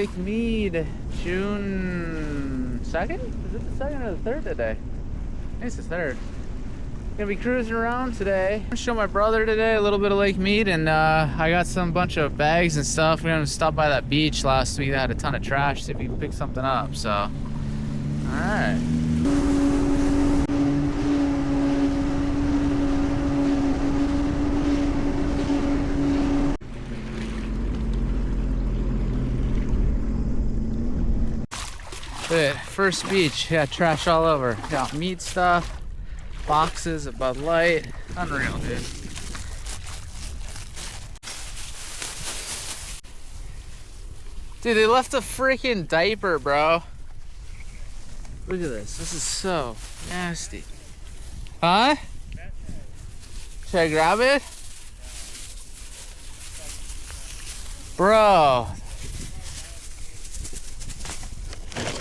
Lake Mead, June 2nd? Is it the 2nd or the 3rd today? I think it's the 3rd. Gonna be cruising around today. I'm gonna show my brother today a little bit of Lake Mead, and I got some bunch of bags and stuff. We're gonna stop by that beach last week that had a ton of trash, see if we can pick something up. So, all right. First beach, yeah, trash all over. Got meat stuff, boxes of Bud Light. Unreal, dude. Dude, they left a freaking diaper, bro. Look at this. This is so nasty. Huh? Should I grab it? Bro.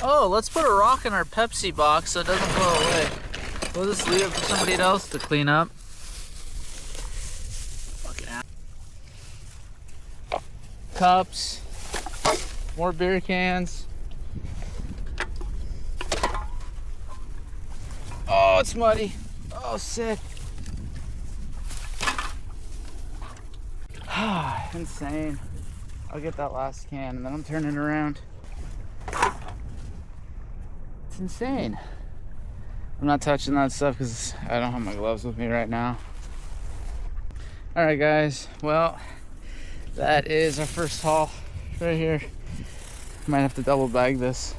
Oh, let's put a rock in our Pepsi box so it doesn't blow away. We'll just leave it for somebody else to clean up. Fucking ass. Cups. More beer cans. Oh, it's muddy. Oh, sick. Insane. I'll get that last can and then I'm turning around. It's insane. I'm not touching that stuff because I don't have my gloves with me right now. All right, guys. Well, that is our first haul right here. Might have to double bag this.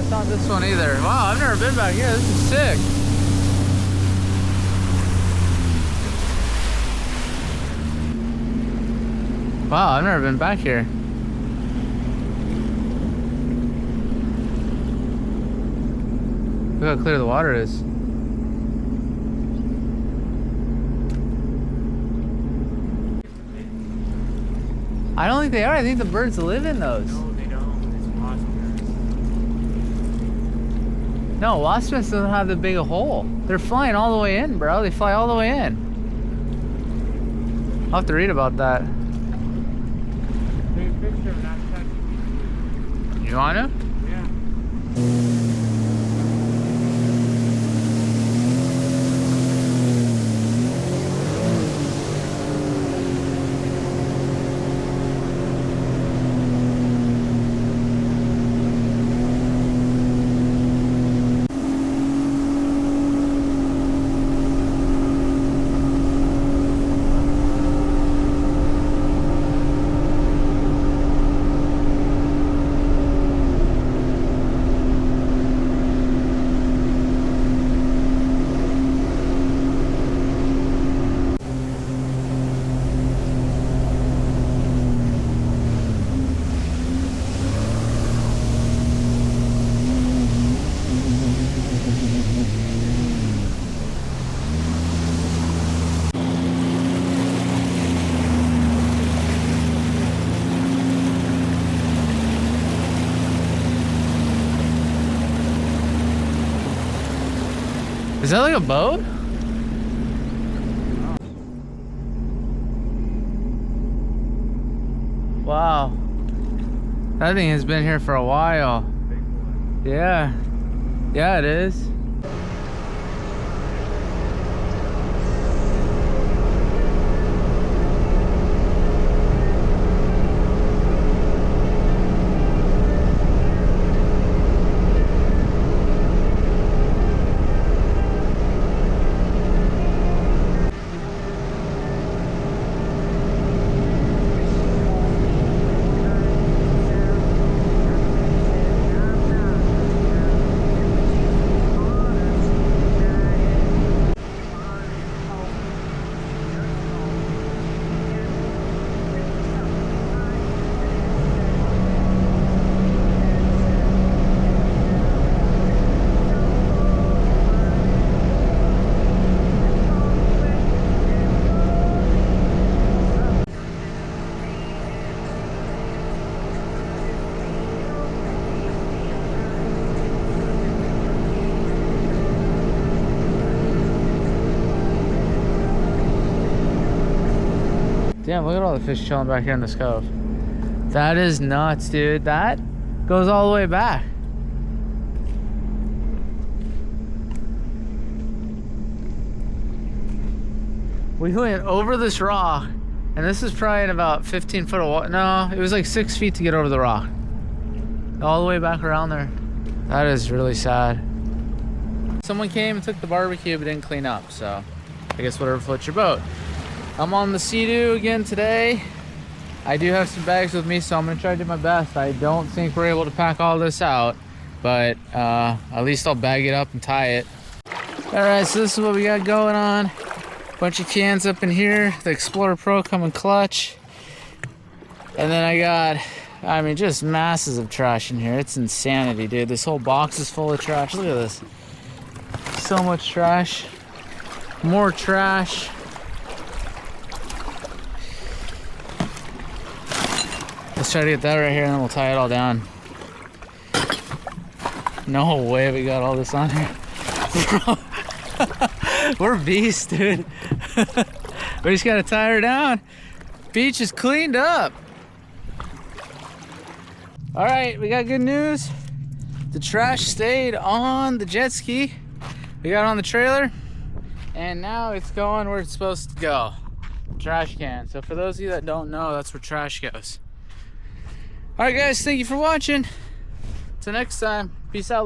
It's not this one either. Wow, I've never been back here. This is sick. Wow, I've never been back here. Look how clear the water is. I don't think they are. I think the birds live in those. No, wasp nests doesn't have that big a hole. They're flying all the way in, bro. They fly all the way in. I'll have to read about that. Take a picture of that touch. You want to? Yeah. Is that like a boat? Wow. That thing has been here for a while. Yeah. Yeah, it is. Damn, look at all the fish chilling back here in this cove. That is nuts, dude. That goes all the way back. We went over this rock, and this is probably in about 15 foot of water. No, it was like 6 feet to get over the rock. All the way back around there. That is really sad. Someone came and took the barbecue but didn't clean up, so I guess whatever floats your boat. I'm on the Seadoo again today. I do have some bags with me, so I'm gonna try to do my best. I don't think we're able to pack all this out, but at least I'll bag it up and tie it. All right, so this is what we got going on. Bunch of cans up in here. The Explorer Pro coming clutch. And then I got, I mean, just masses of trash in here. It's insanity, dude. This whole box is full of trash. Look at this. So much trash. More trash. Let's try to get that right here and then we'll tie it all down. No way we got all this on here. We're beasts, dude. We just gotta tie her down. Beach is cleaned up. All right, we got good news. The trash stayed on the jet ski. We got it on the trailer, and now it's going where it's supposed to go. Trash can. So for those of you that don't know, that's where trash goes. All right, guys, thank you for watching. Till next time, peace out.